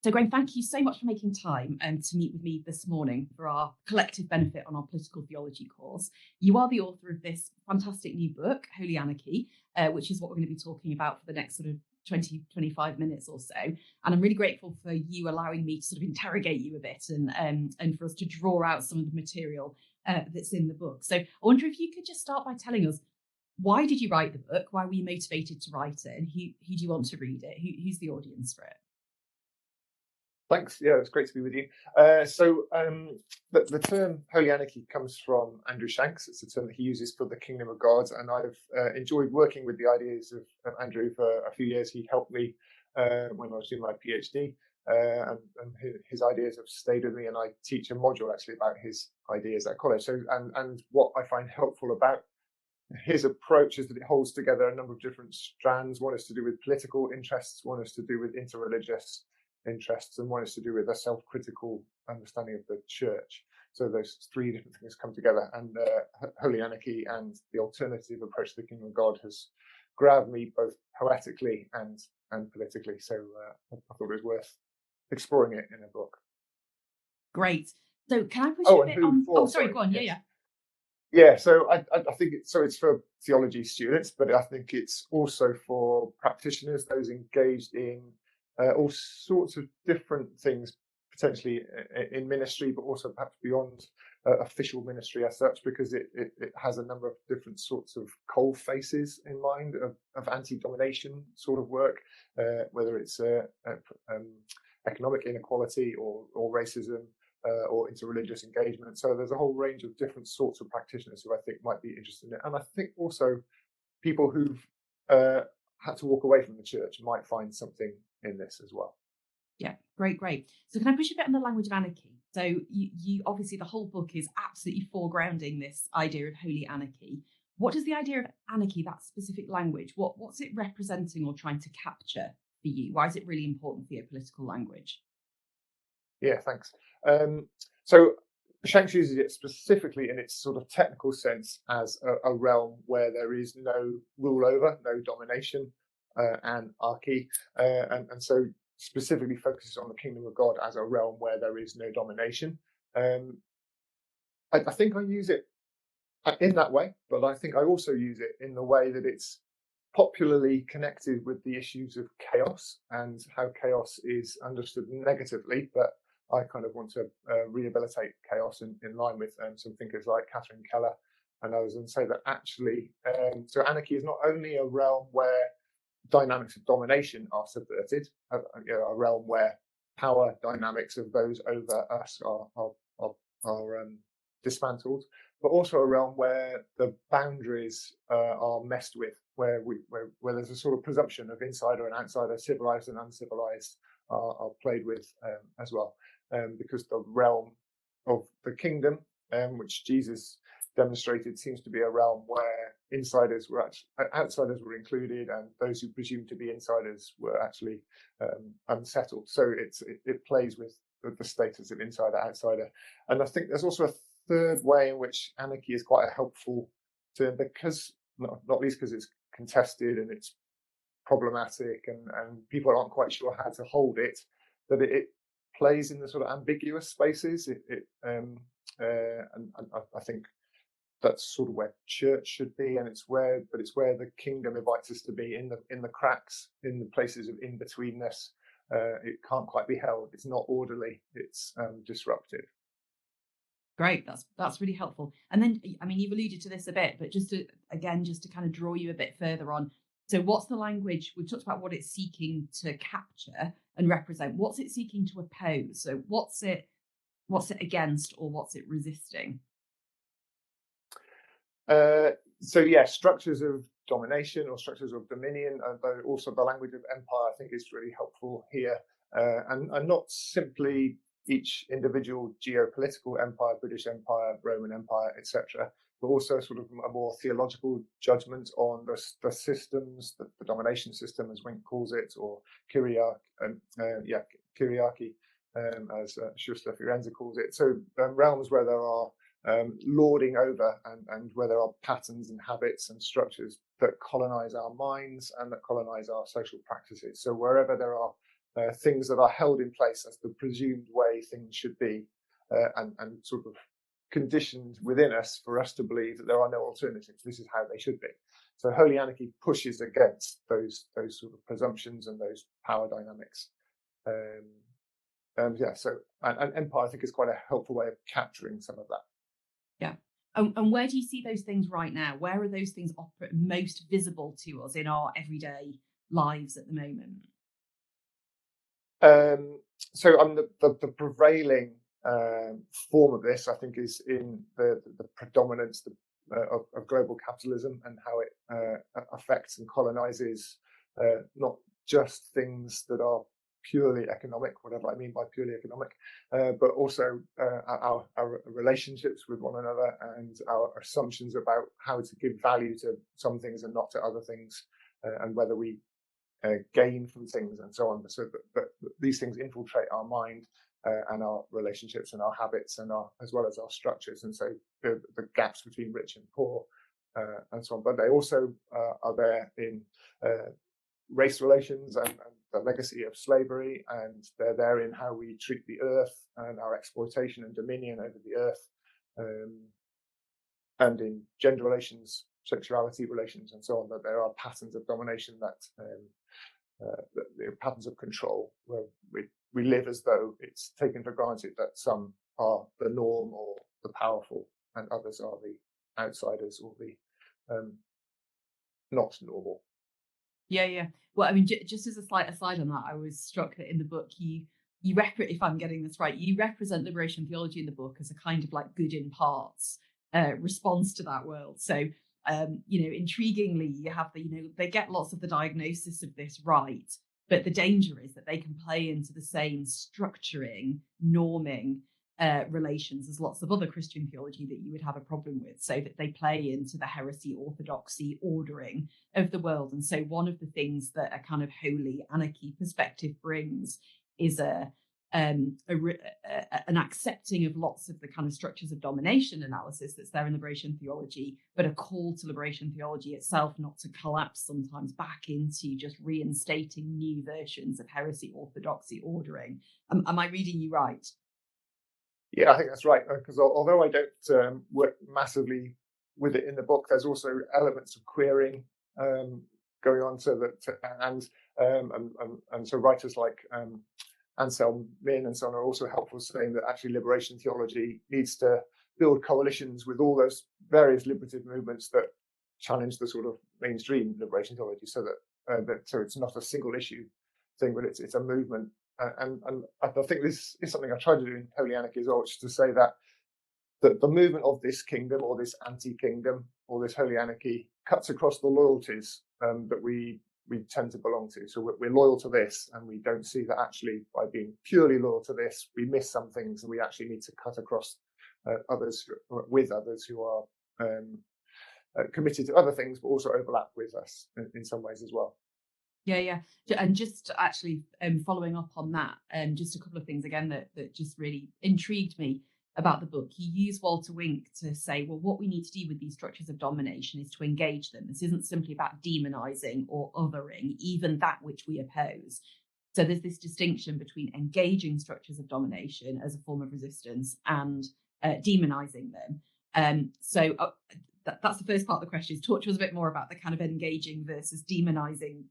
So, Graham, thank you so much for making time to meet with me this morning for our collective benefit on our political theology course. You are the author of this fantastic new book, Holy Anarchy, which is what we're going to be talking about for the next sort of 20, 25 minutes or so. And I'm really grateful for you allowing me to sort of interrogate you a bit and for us to draw out some of the material that's in the book. So I wonder if you could just start by telling us, why did you write the book? Why were you motivated to write it? And who do you want to read it? Who's the audience for it? Thanks. Yeah, it's great to be with you. The term Holy Anarchy comes from Andrew Shanks. It's a term that he uses for the kingdom of God, and I've enjoyed working with the ideas of Andrew for a few years. He helped me when I was doing my PhD, and his ideas have stayed with me. And I teach a module actually about his ideas at college. So, and what I find helpful about his approach is that it holds together a number of different strands. One is to do with political interests, one is to do with interreligious interests, and one is to do with a self-critical understanding of the church. So those three different things come together, and Holy Anarchy and the alternative approach to the kingdom of God has grabbed me both poetically and politically. So I thought it was worth exploring it in a book. Great. So can I push you a bit on? Oh, sorry, go on. Yes. Yeah. Yeah, so I think it's for theology students, but I think it's also for practitioners, those engaged in all sorts of different things, potentially in ministry, but also perhaps beyond official ministry as such, because it has a number of different sorts of cold faces in mind of anti-domination sort of work, whether it's economic inequality or racism. Or interreligious engagement. So there's a whole range of different sorts of practitioners who I think might be interested in it. And I think also people who've had to walk away from the church might find something in this as well. Yeah, great. So can I push a bit on the language of anarchy? So you obviously, the whole book is absolutely foregrounding this idea of holy anarchy. What does the idea of anarchy, that specific language, what's it representing or trying to capture for you? Why is it really important for your political language? Yeah, thanks. So Shanks uses it specifically in its sort of technical sense as a realm where there is no rule over, no domination, anarchy, and so specifically focuses on the kingdom of God as a realm where there is no domination. I think I use it in that way, but I think I also use it in the way that it's popularly connected with the issues of chaos and how chaos is understood negatively, but I kind of want to rehabilitate chaos in line with some thinkers like Catherine Keller and others, and say that actually, so anarchy is not only a realm where dynamics of domination are subverted, a realm where power dynamics of those over us are dismantled, but also a realm where the boundaries are messed with, where there's a sort of presumption of insider and outsider, civilized and uncivilized are played with as well. Because the realm of the kingdom, which Jesus demonstrated, seems to be a realm where outsiders were included, and those who presumed to be insiders were actually unsettled. So it plays with the status of insider, outsider. And I think there's also a third way in which anarchy is quite a helpful term, because not least because it's contested and it's problematic, and people aren't quite sure how to hold it, that it plays in the sort of ambiguous spaces. And I think that's sort of where church should be, and it's where the kingdom invites us to be, in the cracks, in the places of in betweenness. It can't quite be held. It's not orderly. It's disruptive. Great, that's really helpful. And then, I mean, you've alluded to this a bit, but just to kind of draw you a bit further on. So what's the language? We've talked about what it's seeking to capture and represent. What's it seeking to oppose? So what's it against, or what's it resisting? Structures of domination or structures of dominion, but also the language of empire, I think, is really helpful here. And not simply each individual geopolitical empire, British Empire, Roman Empire, etc., but also sort of a more theological judgment on the systems, the domination system, as Wink calls it, or kyriarchy, as Schuster Firenze calls it. So realms where there are lording over, and where there are patterns and habits and structures that colonize our minds and that colonize our social practices. So wherever there are things that are held in place as the presumed way things should be, and sort of conditioned within us for us to believe that there are no alternatives. This is how they should be. So Holy Anarchy pushes against those sort of presumptions and those power dynamics. So Empire, I think, is quite a helpful way of capturing some of that. Yeah. And where do you see those things right now? Where are those things most visible to us in our everyday lives at the moment? So the prevailing form of this, I think, is in the predominance of global capitalism and how it affects and colonizes not just things that are purely economic, whatever I mean by purely economic, but also our relationships with one another and our assumptions about how to give value to some things and not to other things, and whether we gain from things and so on. So but these things infiltrate our mind and our relationships and our habits and as well as our structures. And so the gaps between rich and poor and so on. But they also are there in race relations and the legacy of slavery, and they're there in how we treat the earth and our exploitation and dominion over the earth, and in gender relations, sexuality relations, and so on. That there are patterns of domination that patterns of control where we live as though it's taken for granted that some are the norm or the powerful and others are the outsiders or the not normal. Yeah. Well, I mean, just as a slight aside on that, I was struck that in the book if I'm getting this right, you represent liberation theology in the book as a kind of like good in parts response to that world. So, intriguingly, you have they get lots of the diagnosis of this right, but the danger is that they can play into the same structuring, norming relations as lots of other Christian theology that you would have a problem with, so that they play into the heresy, orthodoxy, ordering of the world. And so one of the things that a kind of holy anarchy perspective brings is an accepting of lots of the kind of structures of domination analysis that's there in liberation theology, but a call to liberation theology itself not to collapse sometimes back into just reinstating new versions of heresy, orthodoxy, ordering. Am I reading you right? Yeah, I think that's right. Because although I don't work massively with it in the book, there's also elements of queering going on. And so writers like Anselm Min and so on are also helpful, saying that actually liberation theology needs to build coalitions with all those various liberative movements that challenge the sort of mainstream liberation theology, so that so it's not a single issue thing, but it's a movement. And I think this is something I try to do in Holy Anarchy as well, which is to say that the movement of this kingdom or this anti-kingdom or this Holy Anarchy cuts across the loyalties that we tend to belong to. So we're loyal to this, and we don't see that actually by being purely loyal to this, we miss some things, and we actually need to cut across with others who are committed to other things, but also overlap with us in some ways as well. Yeah. And just actually following up on that, just a couple of things again that just really intrigued me about the book. You use Walter Wink to say, well, what we need to do with these structures of domination is to engage them. This isn't simply about demonizing or othering, even that which we oppose. So there's this distinction between engaging structures of domination as a form of resistance and demonizing them. That's the first part of the question, is talk to us a bit more about the kind of engaging versus demonizing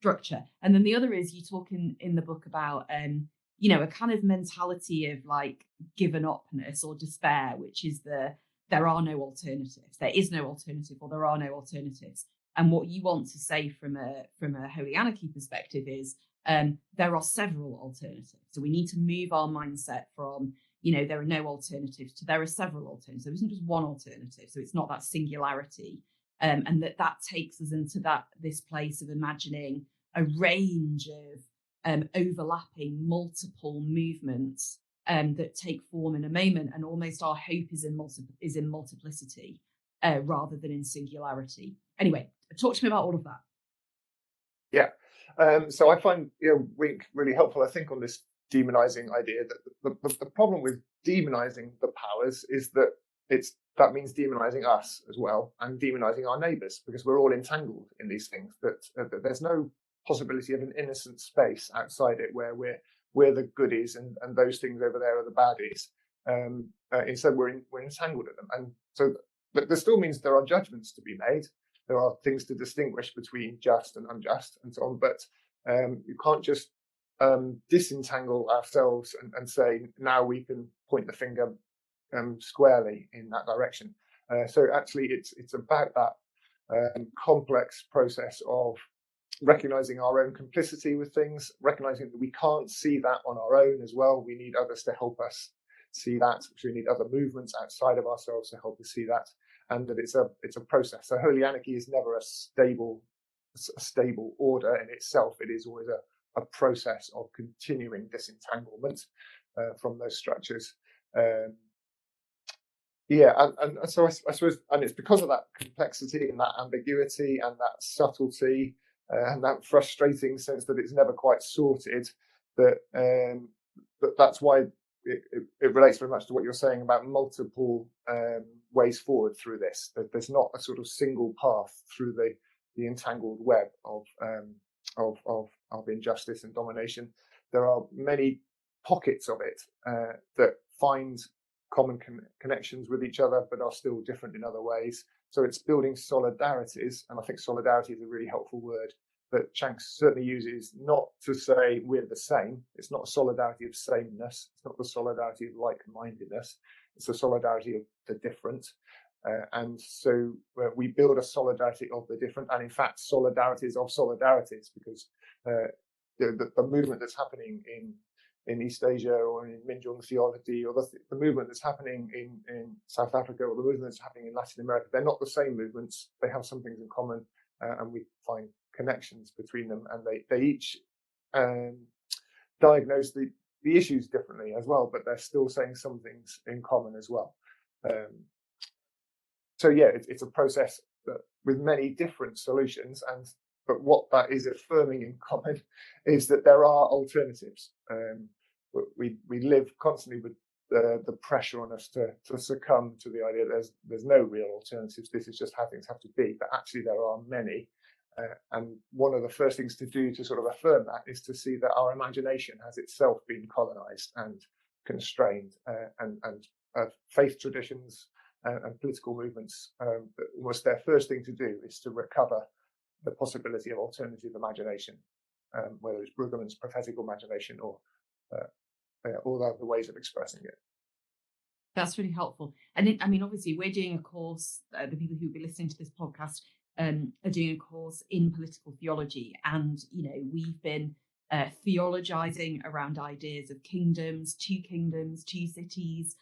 structure. And then the other is, you talk in the book about, a kind of mentality of like given upness or despair, which is there are no alternatives. There is no alternative, or there are no alternatives. And what you want to say from a Holy Anarchy perspective is there are several alternatives. So we need to move our mindset from there are no alternatives to there are several alternatives. There isn't just one alternative. So it's not that singularity. And that takes us into this place of imagining a range of overlapping multiple movements that take form in a moment. And almost our hope is in multiplicity rather than in singularity. Anyway, talk to me about all of that. Yeah. So I find Wink really helpful, I think, on this demonizing idea. That the problem with demonizing the powers is that that means demonizing us as well, and demonizing our neighbors, because we're all entangled in these things. That there's no possibility of an innocent space outside it where we're the goodies and those things over there are the baddies. Instead, we're entangled in them, and so but this still means there are judgments to be made. There are things to distinguish between just and unjust and so on. But you can't just disentangle ourselves and say now we can point the finger squarely in that direction. So actually, it's about that complex process of recognizing our own complicity with things, recognizing that we can't see that on our own as well. We need others to help us see that. We need other movements outside of ourselves to help us see that, and that it's a process. So holy anarchy is never a stable order in itself. It is always a process of continuing disentanglement from those structures. And so I suppose, and it's because of that complexity and that ambiguity and that subtlety and that frustrating sense that it's never quite sorted, that's why it relates very much to what you're saying about multiple ways forward through this. That there's not a sort of single path through the entangled web of injustice and domination. There are many pockets of it that find common connections with each other, but are still different in other ways. So it's building solidarities, and I think solidarity is a really helpful word that Shanks certainly uses, not to say we're the same. It's not a solidarity of sameness. It's not the solidarity of like-mindedness. It's a solidarity of the different. And so we build a solidarity of the different, and in fact, solidarities of solidarities, because the movement that's happening in East Asia or in Minjung theology, or the movement that's happening in South Africa, or the movement that's happening in Latin America, they're not the same movements. They have some things in common, and we find connections between them, and they each diagnose the issues differently as well, but they're still saying some things in common as well. So yeah, it's a process that, with many different solutions, but what that is affirming in common is that there are alternatives. We live constantly with the pressure on us to succumb to the idea that there's no real alternatives. This is just how things have to be, but actually there are many. And one of the first things to do to sort of affirm that is to see that our imagination has itself been colonized and constrained, and faith traditions and political movements, was their first thing to do is to recover the possibility of alternative imagination, whether it's Brueggemann's prophetic imagination or all the other ways of expressing it. That's really helpful. And I mean, obviously, we're doing a course, the people who will be listening to this podcast are doing a course in political theology. And, we've been theologizing around ideas of kingdoms, two cities.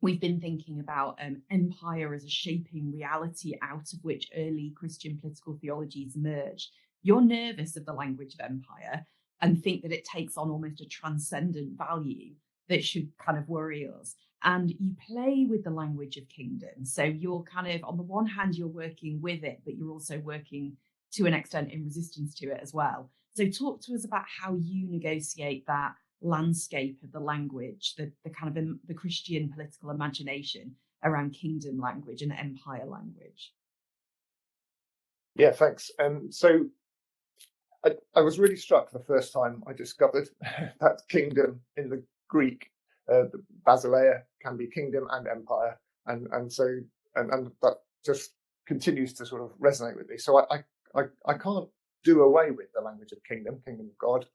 We've been thinking about empire as a shaping reality out of which early Christian political theologies emerged. You're nervous of the language of empire and think that it takes on almost a transcendent value that should kind of worry us. And you play with the language of kingdom. So you're kind of, on the one hand, you're working with it, but you're also working to an extent in resistance to it as well. So talk to us about how you negotiate that landscape of the language, the kind of the Christian political imagination around kingdom language and empire language. Yeah, thanks. So I was really struck the first time I discovered that kingdom in the Greek, the basileia, can be kingdom and empire, and that just continues to sort of resonate with me. So I can't do away with the language of kingdom of God.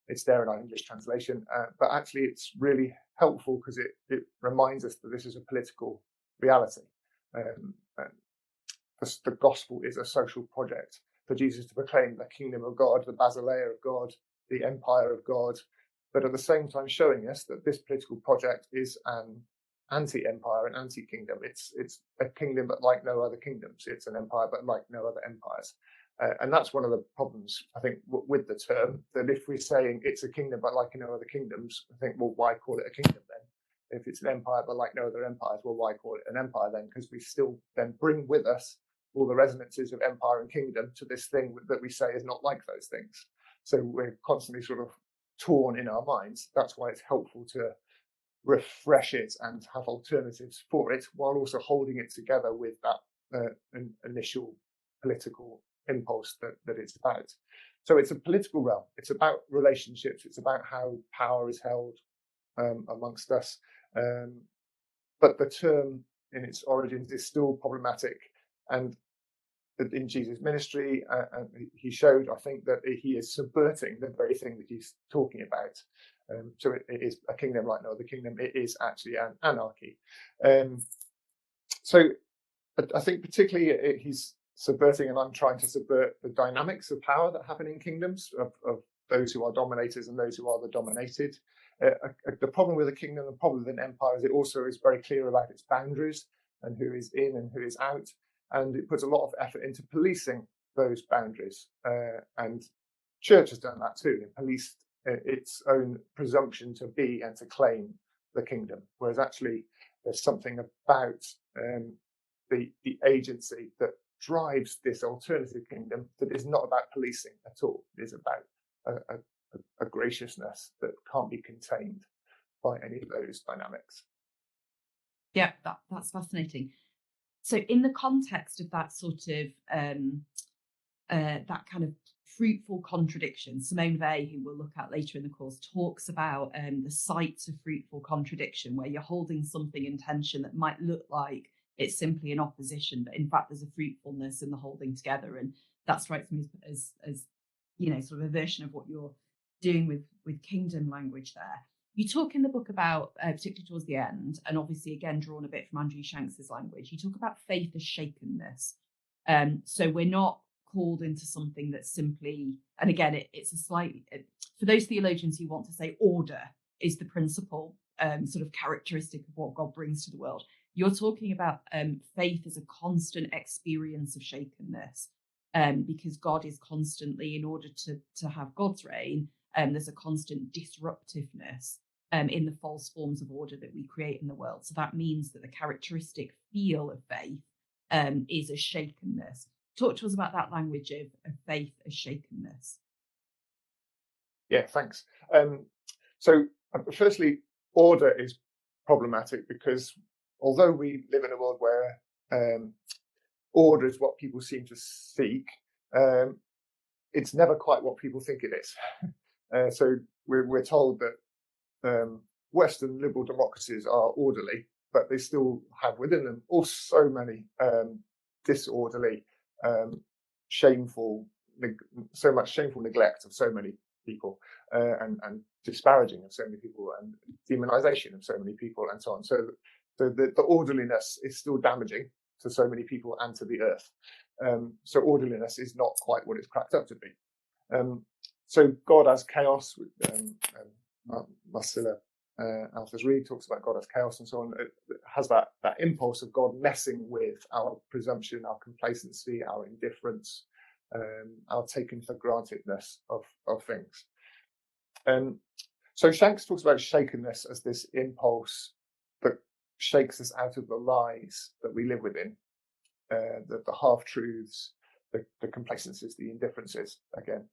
It's there in our English translation, but actually it's really helpful because it reminds us that this is a political reality. The gospel is a social project for Jesus to proclaim the kingdom of God, the basileia of God, the empire of God, but at the same time showing us that this political project is an anti-empire, an anti-kingdom. It's a kingdom but like no other kingdoms. It's an empire but like no other empires. And that's one of the problems, I think, with the term, that if we're saying it's a kingdom but like no other kingdoms, I think, well, why call it a kingdom then? If it's an empire but like no other empires, well, why call it an empire then? Because we still then bring with us all the resonances of empire and kingdom to this thing that we say is not like those things. So we're constantly sort of torn in our minds. That's why it's helpful to refresh it and have alternatives for it, while also holding it together with that initial political impulse that it's about. So it's a political realm. It's about relationships. It's about how power is held amongst us. But the term in its origins is still problematic. And in Jesus' ministry, and he showed, I think, that he is subverting the very thing that he's talking about. So it is a kingdom like no other kingdom. It is actually an anarchy. So I think particularly he's subverting, and I'm trying to subvert the dynamics of power that happen in kingdoms, of those who are dominators and those who are the dominated. The problem with a kingdom, the problem with an empire, is it also is very clear about its boundaries and who is in and who is out. And it puts a lot of effort into policing those boundaries. And church has done that too, and policed its own presumption to be and to claim the kingdom. Whereas actually there's something about the agency that drives this alternative kingdom that is not about policing at all. It is about a graciousness that can't be contained by any of those dynamics. Yeah, that's fascinating. So in the context of that sort of that kind of fruitful contradiction, Simone Weil, who we'll look at later in the course, talks about the sites of fruitful contradiction, where you're holding something in tension that might look like it's simply an opposition, but in fact there's a fruitfulness in the holding together. And that strikes me as sort of a version of what you're doing with kingdom language there. You talk in the book about, particularly towards the end, and obviously again drawn a bit from Andrew Shanks's language, you talk about faith as shakenness. So we're not called into something that's simply, and again, it's a slightly, for those theologians who want to say order is the principal sort of characteristic of what God brings to the world. You're talking about faith as a constant experience of shakenness, because God is constantly, in order to have God's reign, there's a constant disruptiveness in the false forms of order that we create in the world. So that means that the characteristic feel of faith is a shakenness. Talk to us about that language of faith as shakenness. Yeah, thanks. So firstly, order is problematic because although we live in a world where order is what people seem to seek, it's never quite what people think it is. So we're told that Western liberal democracies are orderly, but they still have within them so many disorderly, shameful, so much shameful neglect of so many people, and disparaging of so many people, and demonization of so many people, and so on. So the orderliness is still damaging to so many people and to the earth. So orderliness is not quite what it's cracked up to be. So God as chaos, Marcilla Althers-Reed talks about God as chaos and so on. It has that impulse of God messing with our presumption, our complacency, our indifference, our taken for grantedness of things. So Shanks talks about shakenness as this impulse that shakes us out of the lies that we live within, the half-truths, the complacencies, the indifferences, again.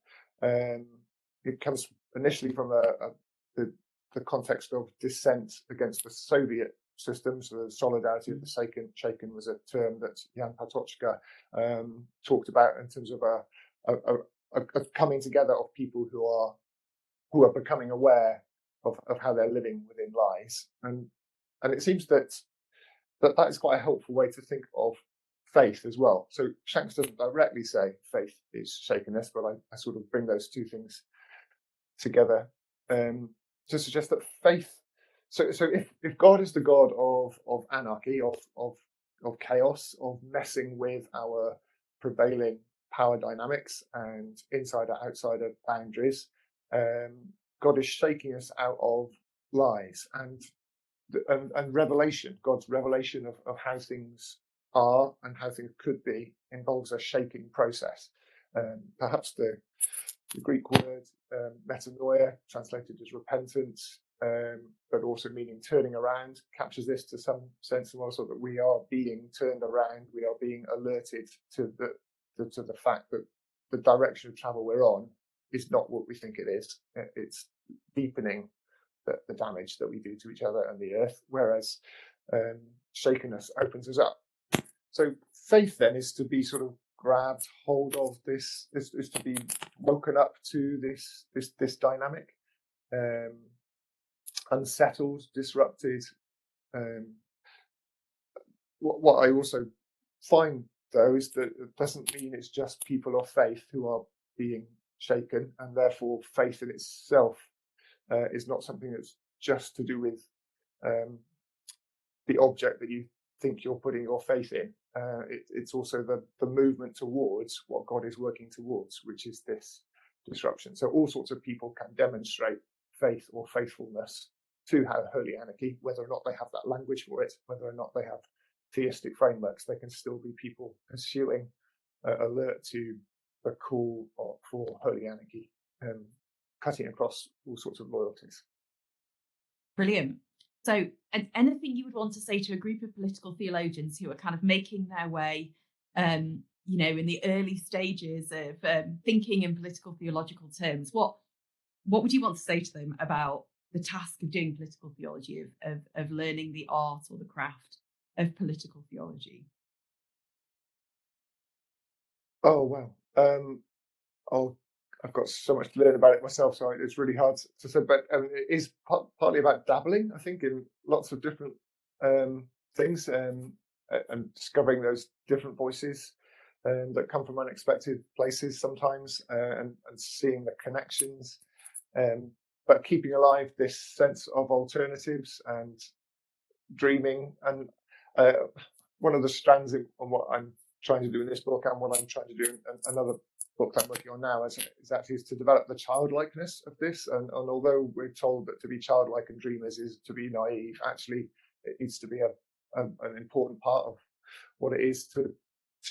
It comes initially from the context of dissent against the Soviet systems. The solidarity of the shaken was a term that Jan Patočka talked about in terms of a coming together of people who are becoming aware of how they're living within lies. And it seems that is quite a helpful way to think of faith as well. So Shanks doesn't directly say faith is shakenness, but I sort of bring those two things together to suggest that faith. So if God is the God of anarchy, of chaos, of messing with our prevailing power dynamics and insider-outsider boundaries, God is shaking us out of lies and revelation. God's revelation of how things are and how things could be involves a shaking process. Perhaps the Greek word metanoia, translated as repentance, but also meaning turning around, captures this to some sense, and also that we are being turned around, we are being alerted to the fact that the direction of travel we're on is not what we think it is. It's deepening the damage that we do to each other and the earth, whereas shakenness opens us up. So faith then is to be sort of grabbed hold of this, is to be woken up to this dynamic, unsettled, disrupted. What I also find, though, is that it doesn't mean it's just people of faith who are being shaken, and therefore faith in itself is not something that's just to do with the object that you think you're putting your faith in. It's also the movement towards what God is working towards, which is this disruption. So all sorts of people can demonstrate faith or faithfulness to holy anarchy, whether or not they have that language for it, whether or not they have theistic frameworks. They can still be people pursuing, alert to the call for holy anarchy, cutting across all sorts of loyalties. Brilliant. So, anything you would want to say to a group of political theologians who are kind of making their way, in the early stages of thinking in political theological terms? What would you want to say to them about the task of doing political theology, of learning the art or the craft of political theology? Oh, wow. I've got so much to learn about it myself, so it's really hard to say. But it is partly about dabbling, I think, in lots of different things, and discovering those different voices that come from unexpected places sometimes, and seeing the connections, but keeping alive this sense of alternatives and dreaming. And one of the strands on what I'm trying to do in this book, and what I'm trying to do in another book that I'm working on now, is actually to develop the childlikeness of this. And although we're told that to be childlike and dreamers is to be naive, actually it needs to be an important part of what it is to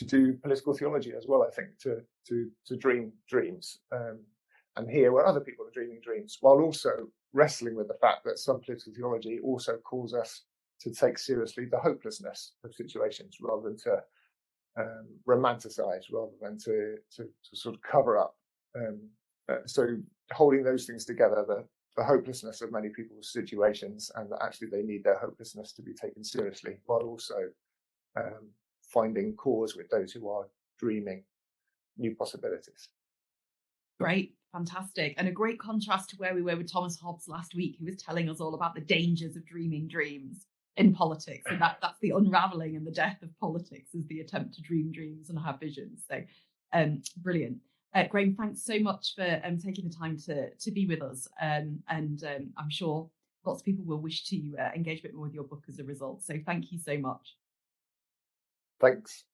do political theology as well. I think to dream dreams, and hear where other people are dreaming dreams, while also wrestling with the fact that some political theology also calls us to take seriously the hopelessness of situations, rather than to romanticize, rather than to sort of cover up. So holding those things together, the hopelessness of many people's situations, and that actually they need their hopelessness to be taken seriously, while also finding cause with those who are dreaming new possibilities. Great, fantastic. And a great contrast to where we were with Thomas Hobbes last week, who was telling us all about the dangers of dreaming dreams in politics. And that's the unraveling and the death of politics, is the attempt to dream dreams and have visions. So brilliant. Graham, thanks so much for taking the time to be with us. And I'm sure lots of people will wish to engage a bit more with your book as a result. So thank you so much. Thanks.